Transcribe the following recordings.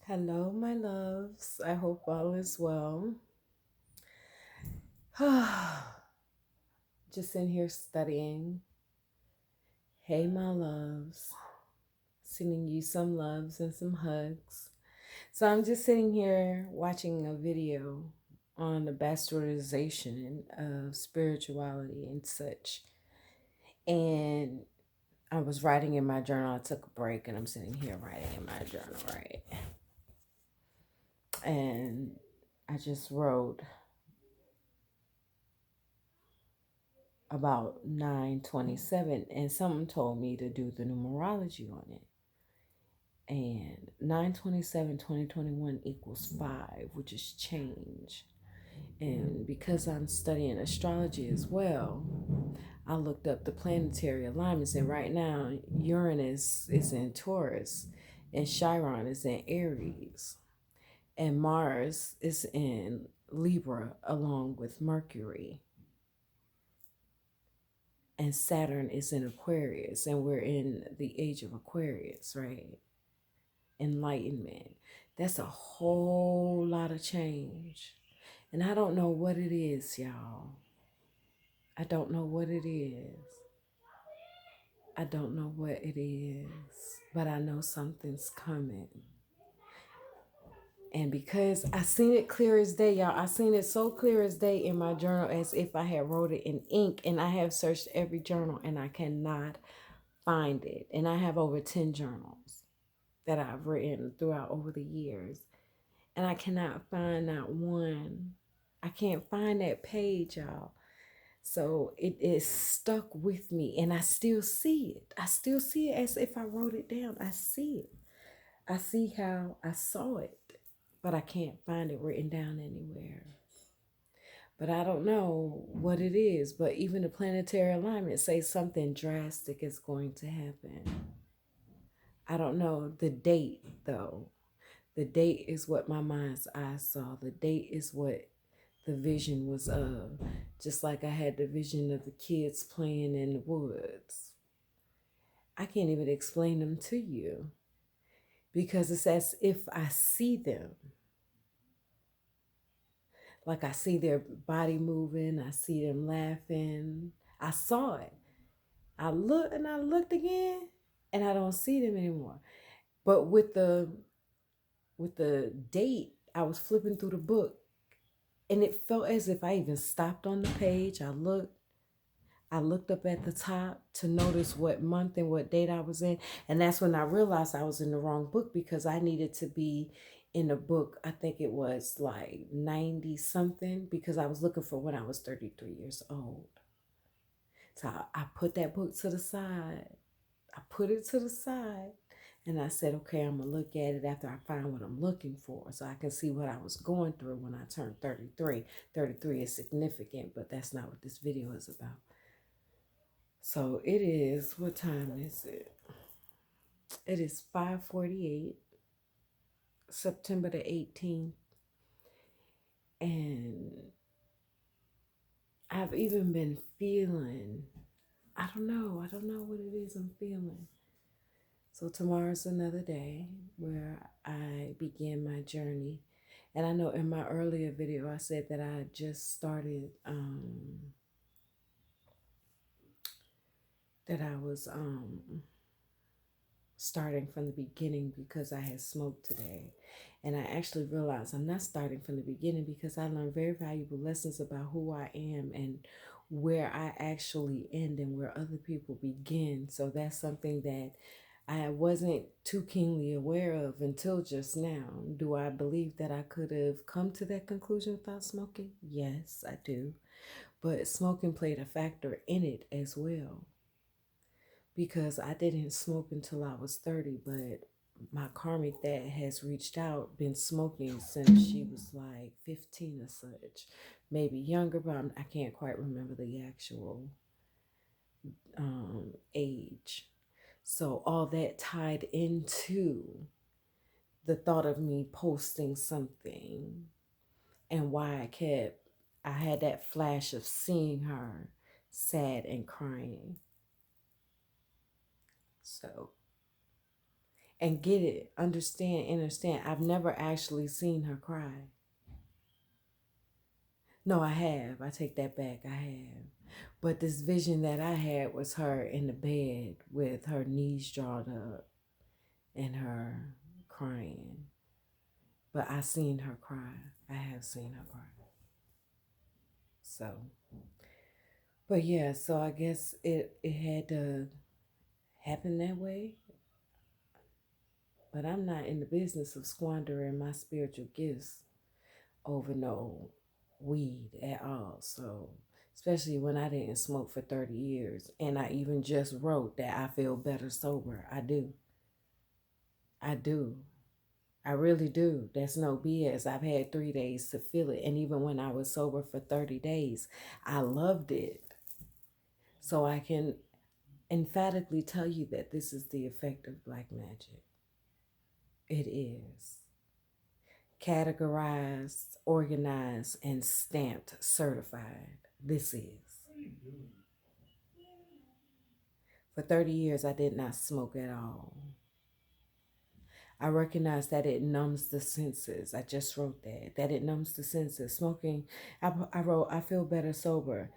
Hello, my loves. I hope all is well. Just in here studying. Hey, my loves. Sending you some loves and some hugs. So I'm just sitting here watching a video on the bastardization of spirituality and such. And I was writing in my journal. I took a break and I'm sitting here writing in my journal, right? And I just wrote about 927, and someone told me to do the numerology on it. And 927 2021 equals 5, which is change. And because I'm studying astrology as well, I looked up the planetary alignments, and right now Uranus is in Taurus and Chiron is in Aries and Mars is in Libra along with Mercury. And Saturn is in Aquarius, and we're in the age of Aquarius, right? Enlightenment. That's a whole lot of change. And I don't know what it is, y'all. I don't know what it is. I don't know what it is, but I know something's coming. And because I seen it clear as day, y'all, I seen it so clear as day in my journal as if I had wrote it in ink, and I have searched every journal and I cannot find it. And I have over 10 journals that I've written throughout over the years. And I cannot find that one. I can't find that page, y'all. So it is stuck with me and I still see it. I still see it as if I wrote it down. I see it. I see how I saw it, but I can't find it written down anywhere. But I don't know what it is. But even the planetary alignment says something drastic is going to happen. I don't know the date though. The date is what my mind's eye saw. The date is what the vision was of. Just like I had the vision of the kids playing in the woods. I can't even explain them to you because it's as if I see them. Like I see their body moving, I see them laughing. I saw it. I looked and I looked again and I don't see them anymore. But with the date, I was flipping through the book and it felt as if I even stopped on the page. I looked up at the top to notice what month and what date I was in. And that's when I realized I was in the wrong book because I needed to be in a book. I think it was like 90 something because I was looking for when I was 33 years old. So I put that book to the side. I put it to the side and I said, okay, I'm going to look at it after I find what I'm looking for so I can see what I was going through when I turned 33. 33 is significant, but that's not what this video is about. So it is, what time is it? It is 5:48, September the 18th. And I've even been feeling, I don't know what it is I'm feeling. So tomorrow's another day where I begin my journey. And I know in my earlier video, I said that I just started, that I was starting from the beginning because I had smoked today. And I actually realized I'm not starting from the beginning because I learned very valuable lessons about who I am and where I actually end and where other people begin. So that's something that I wasn't too keenly aware of until just now. Do I believe that I could have come to that conclusion without smoking? Yes, I do. But smoking played a factor in it as well because I didn't smoke until I was 30, but my karmic dad has reached out, been smoking since she was like 15 or such, maybe younger, but I can't quite remember the actual age. So all that tied into the thought of me posting something and why I had that flash of seeing her sad and crying. So, and get it, understand. I've never actually seen her cry. No, I have. I take that back. I have. But this vision that I had was her in the bed with her knees drawn up and her crying. But I seen her cry. I have seen her cry. So, but yeah, so I guess it had to happen that way. But I'm not in the business of squandering my spiritual gifts over no weed at all. So, especially when I didn't smoke for 30 years. And I even just wrote that I feel better sober. I do. I do. I really do. That's no BS. I've had 3 days to feel it. And even when I was sober for 30 days, I loved it. So I can emphatically tell you that this is the effect of black magic. It is. Categorized, organized, and stamped certified. This is. For 30 years, I did not smoke at all. I recognize that it numbs the senses. I just wrote that it numbs the senses. Smoking, I wrote, I feel better sober.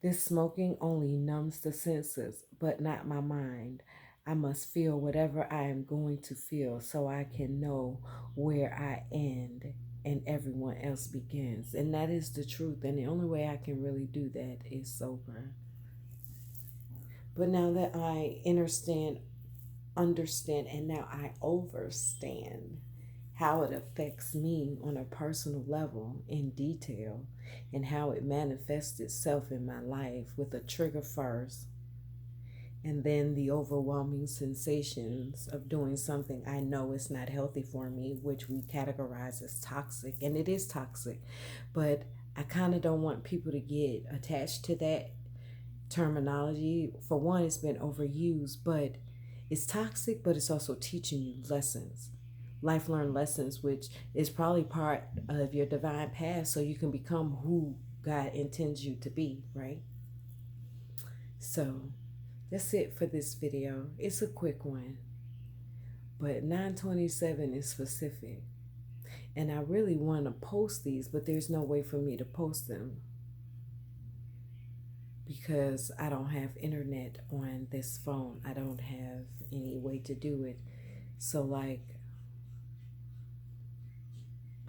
This smoking only numbs the senses, but not my mind. I must feel whatever I am going to feel so I can know where I end and everyone else begins. And that is the truth. And the only way I can really do that is sober. But now that I understand, and now I overstand how it affects me on a personal level in detail and how it manifests itself in my life with a trigger first and then the overwhelming sensations of doing something I know is not healthy for me, which we categorize as toxic, and it is toxic. But I kind of don't want people to get attached to that terminology. For one, it's been overused, but it's toxic, but it's also teaching you lessons, life learned lessons, which is probably part of your divine path so you can become who God intends you to be, right? So that's it for this video. It's a quick one, but 927 is specific. And I really want to post these, but there's no way for me to post them because I don't have internet on this phone. I don't have any way to do it. So like,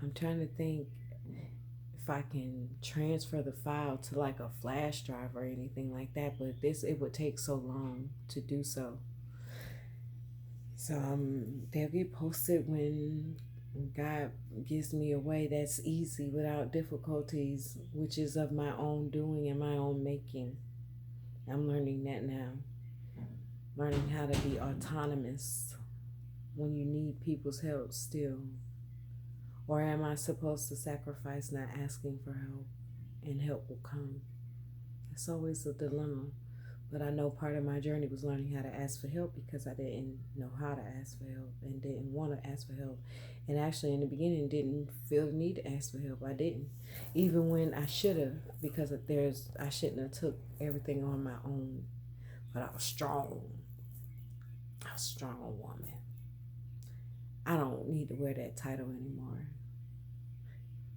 I'm trying to think if I can transfer the file to like a flash drive or anything like that, but it would take so long to do so. So they'll get posted when God gives me a way that's easy without difficulties, which is of my own doing and my own making. I'm learning that now. Learning how to be autonomous when you need people's help still. Or am I supposed to sacrifice not asking for help and help will come? It's always a dilemma. But I know part of my journey was learning how to ask for help because I didn't know how to ask for help and didn't want to ask for help. And actually in the beginning didn't feel the need to ask for help. I didn't. Even when I should have, because I shouldn't have took everything on my own. But I was strong. I was a strong woman. I don't need to wear that title anymore.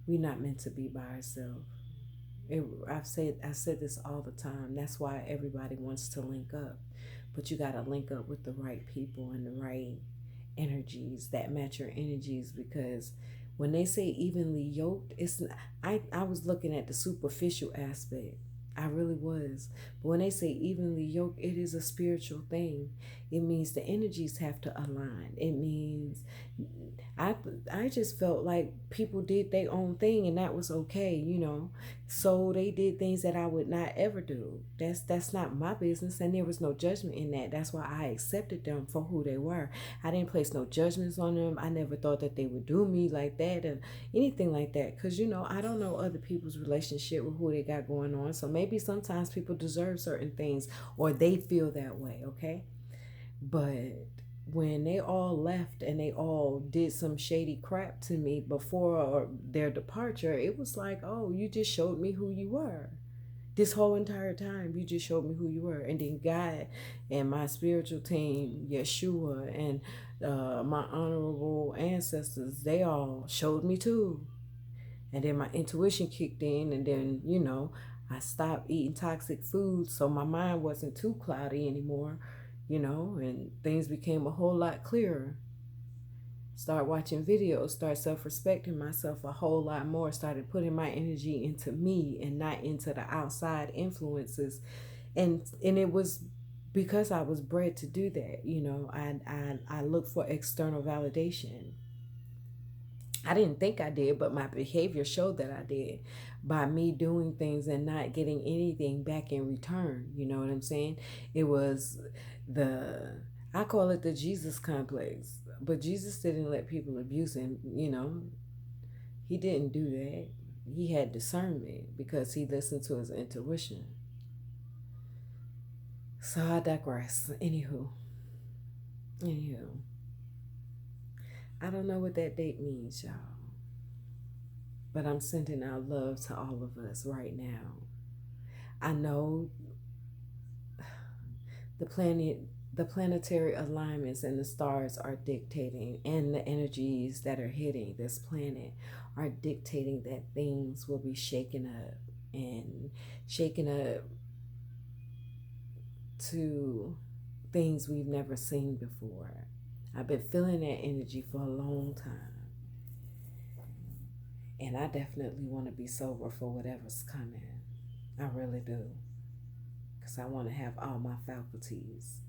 We're not meant to be by ourselves. I said this all the time. That's why everybody wants to link up, but you got to link up with the right people and the right energies that match your energies. Because when they say evenly yoked, it's not, I was looking at the superficial aspect. I really was. But when they say evenly yoked, it is a spiritual thing. It means the energies have to align. It means I just felt like people did their own thing and that was okay, you know. So they did things that I would not ever do. That's not my business, and there was no judgment in that. That's why I accepted them for who they were. I didn't place no judgments on them. I never thought that they would do me like that and anything like that, because you know I don't know other people's relationship with who they got going on. So maybe sometimes people deserve certain things or they feel that way, okay? But when they all left and they all did some shady crap to me before their departure, it was like, oh, you just showed me who you were. This whole entire time, you just showed me who you were. And then God and my spiritual team, Yeshua, and My honorable ancestors, they all showed me too. And then my intuition kicked in, and then, I stopped eating toxic foods, so my mind wasn't too cloudy anymore, and things became a whole lot clearer. Start watching videos, start self-respecting myself a whole lot more, started putting my energy into me and not into the outside influences. And it was because I was bred to do that. I look for external validation. I didn't think I did, but my behavior showed that I did by me doing things and not getting anything back in return. You know what I'm saying? It was the, I call it the Jesus complex. But Jesus didn't let people abuse him. He didn't do that. He had discernment because he listened to his intuition. So I digress. Anywho, I don't know what that date means, y'all. But I'm sending out love to all of us right now. I know the planetary alignments and the stars are dictating, and the energies that are hitting this planet are dictating that things will be shaken up and shaken up to things we've never seen before. I've been feeling that energy for a long time. And I definitely want to be sober for whatever's coming. I really do. Because I want to have all my faculties.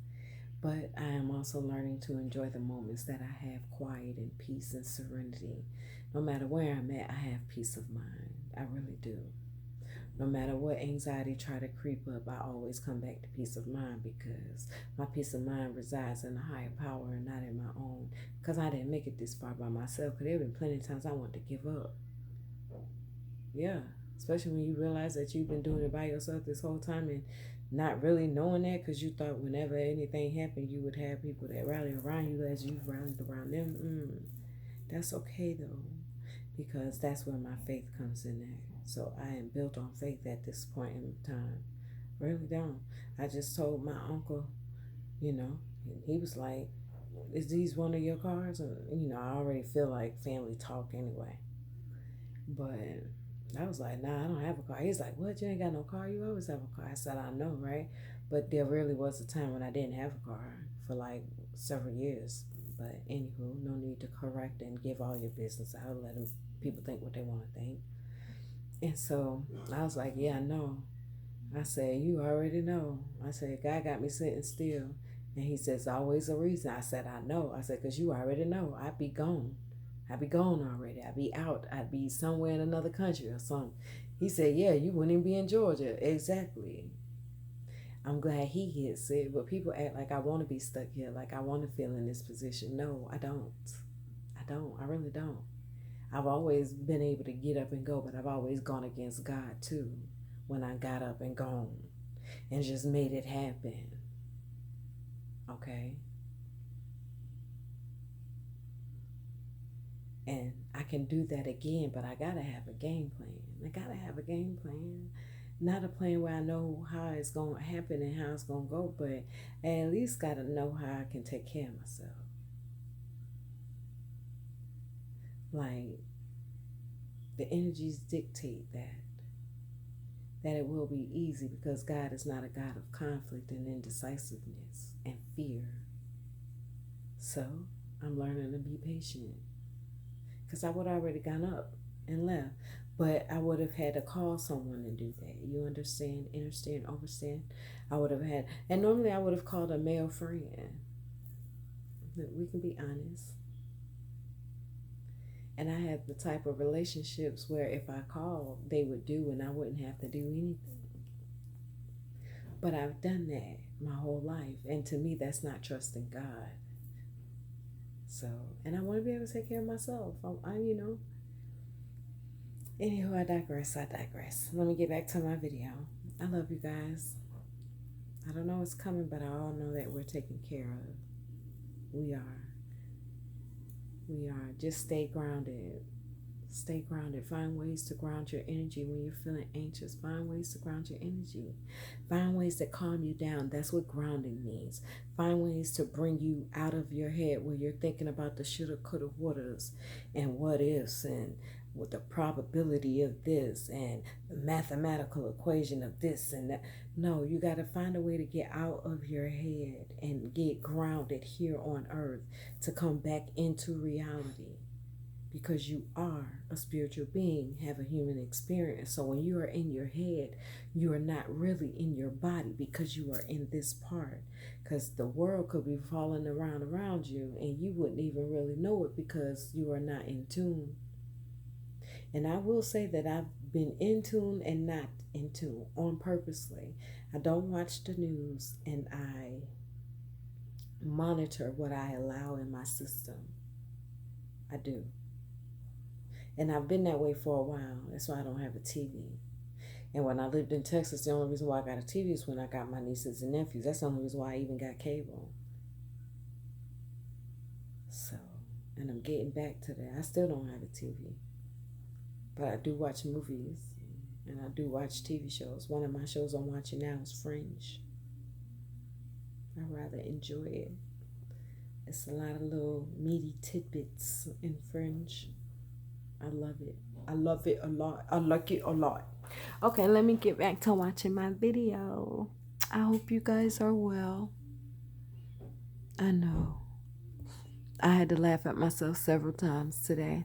But I am also learning to enjoy the moments that I have quiet and peace and serenity. No matter where I'm at, I have peace of mind. I really do. No matter what anxiety try to creep up, I always come back to peace of mind because my peace of mind resides in a higher power and not in my own. Because I didn't make it this far by myself. Because there have been plenty of times I wanted to give up. Yeah, especially when you realize that you've been doing it by yourself this whole time and not really knowing that, because you thought whenever anything happened, you would have people that rally around you as you've rallied around them. That's okay though, because that's where my faith comes in there. So I am built on faith at this point in time. Really don't. I just told my uncle, and he was like, "Is these one of your cars?" I already feel like family talk anyway. But I was like, "Nah, I don't have a car." He's like, "What? You ain't got no car? You always have a car." I said, "I know, right?" But there really was a time when I didn't have a car for like several years. But anywho, no need to correct and give all your business out. Let people think what they want to think. And so I was like, "Yeah, I know." I said, "You already know." I said, "God got me sitting still." And he says, "Always a reason." I said, "I know." I said, "Because you already know. I'd be gone. I'd be gone already. I'd be out. I'd be somewhere in another country or something." He said, "Yeah, you wouldn't even be in Georgia." Exactly. I'm glad he gets it, but people act like I want to be stuck here, like I want to feel in this position. No, I don't. I don't. I really don't. I've always been able to get up and go, but I've always gone against God too when I got up and gone and just made it happen. Okay? And I can do that again, but I gotta have a game plan. I gotta have a game plan. Not a plan where I know how it's gonna happen and how it's gonna go, but I at least gotta know how I can take care of myself. Like, the energies dictate that it will be easy because God is not a God of conflict and indecisiveness and fear. So I'm learning to be patient because I would have already gone up and left, but I would have had to call someone to do that. You understand, understand? I would have had, and normally I would have called a male friend. We can be honest. And I had the type of relationships where if I called, they would do and I wouldn't have to do anything. But I've done that my whole life. And to me, that's not trusting God. So, and I want to be able to take care of myself. Anywho, I digress. Let me get back to my video. I love you guys. I don't know what's coming, but I all know that we're taken care of. We are. Just stay grounded. Stay grounded. Find ways to ground your energy when you're feeling anxious. Find ways to ground your energy. Find ways that calm you down. That's what grounding means. Find ways to bring you out of your head where you're thinking about the shoulda, coulda, wouldas, and what ifs, and with the probability of this, and the mathematical equation of this and that. No, you got to find a way to get out of your head and get grounded here on earth to come back into reality. Because you are a spiritual being, have a human experience. So when you are in your head, you are not really in your body because you are in this part. Because the world could be falling around you and you wouldn't even really know it because you are not in tune. And I will say that I've been in tune and not in tune on purposely. I don't watch the news and I monitor what I allow in my system. I do. And I've been that way for a while. That's why I don't have a TV. And when I lived in Texas, the only reason why I got a TV is when I got my nieces and nephews. That's the only reason why I even got cable. So, and I'm getting back to that. I still don't have a TV. But I do watch movies. And I do watch TV shows. One of my shows I'm watching now is Fringe. I rather enjoy it. It's a lot of little meaty tidbits in Fringe. I love it. I love it a lot. I like it a lot. Okay, let me get back to watching my video. I hope you guys are well. I know. I had to laugh at myself several times today.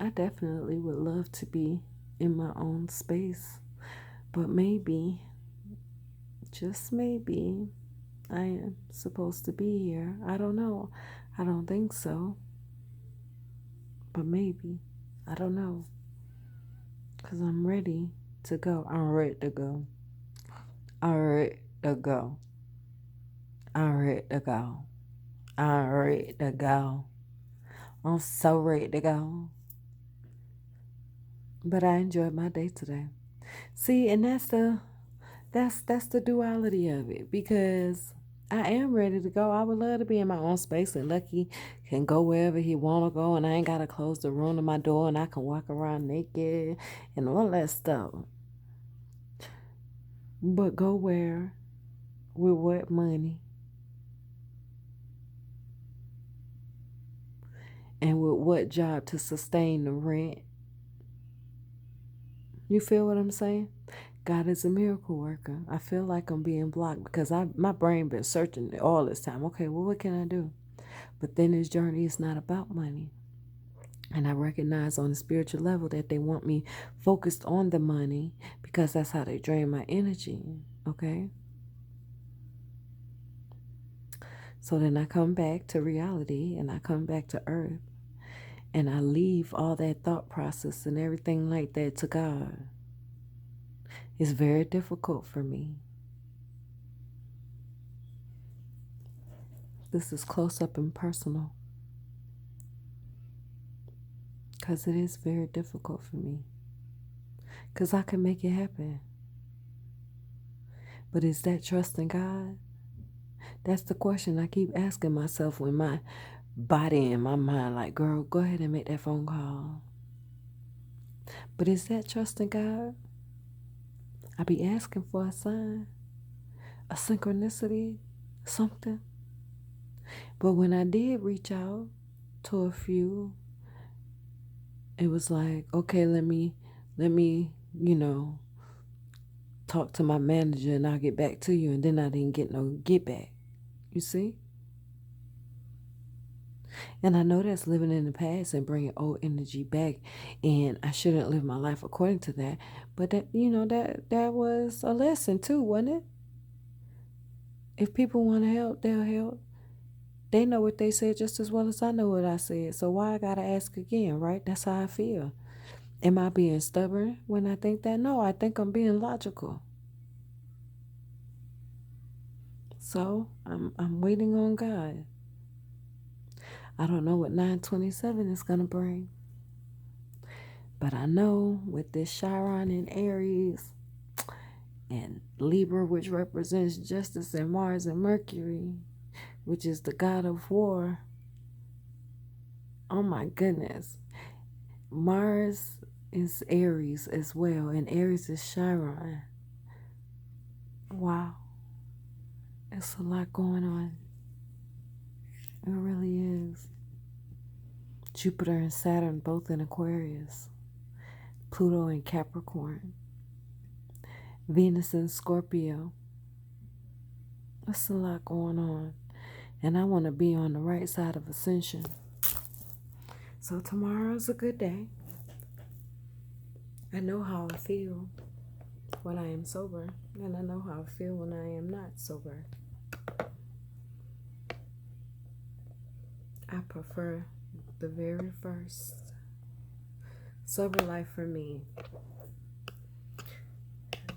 I definitely would love to be in my own space. But maybe, just maybe, I am supposed to be here. I don't know. I don't think so. But maybe. I don't know. Because I'm ready to go. I'm ready to go. I'm ready to go. I'm ready to go. I'm ready to go. I'm so ready to go. But I enjoyed my day today. See, and that's the duality of it. Because I am ready to go. I would love to be in my own space, and Lucky can go wherever he want to go, and I ain't got to close the room to my door, and I can walk around naked and all that stuff. But go where? With what money? And with what job to sustain the rent? You feel what I'm saying? God is a miracle worker. I feel like I'm being blocked because my brain been searching all this time. Okay, well, what can I do? But then this journey is not about money. And I recognize on a spiritual level that they want me focused on the money because that's how they drain my energy. Okay? So then I come back to reality and I come back to earth. And I leave all that thought process and everything like that to God. It's very difficult for me. This is close up and personal. Because it is very difficult for me. Because I can make it happen. But is that trust in God? That's the question I keep asking myself when my body and my mind like, girl, go ahead and make that phone call. But is that trust in God? I be asking for a sign, a synchronicity, something. But when I did reach out to a few, it was like, okay, let me, talk to my manager and I'll get back to you. And then I didn't get no get back. You see? And I know that's living in the past and bringing old energy back. And I shouldn't live my life according to that. But that was a lesson too, wasn't it? If people want to help, they'll help. They know what they said just as well as I know what I said. So why I got to ask again, right? That's how I feel. Am I being stubborn when I think that? No, I think I'm being logical. So I'm waiting on God. I don't know what 927 is going to bring. But I know with this Chiron in Aries and Libra, which represents justice, and Mars and Mercury, which is the god of war, I'm my goodness. Mars is Aries as well, and Aries is Chiron. Wow. It's a lot going on. It really is. Jupiter and Saturn both in Aquarius. Pluto in Capricorn. Venus in Scorpio. That's a lot going on. And I want to be on the right side of Ascension. So tomorrow's a good day. I know how I feel when I am sober. And I know how I feel when I am not sober. I prefer the very first. Sober life for me.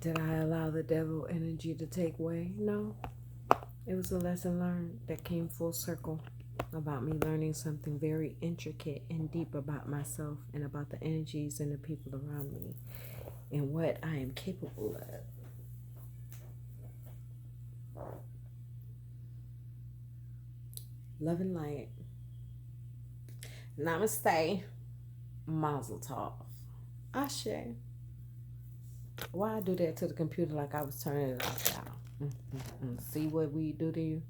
Did I allow the devil energy to take way? No. It was a lesson learned that came full circle about me learning something very intricate and deep about myself and about the energies and the people around me and what I am capable of. Love and light. Namaste. Mazel tov. Ashe. Why I do that to the computer like I was turning it off, y'all? See what we do to you?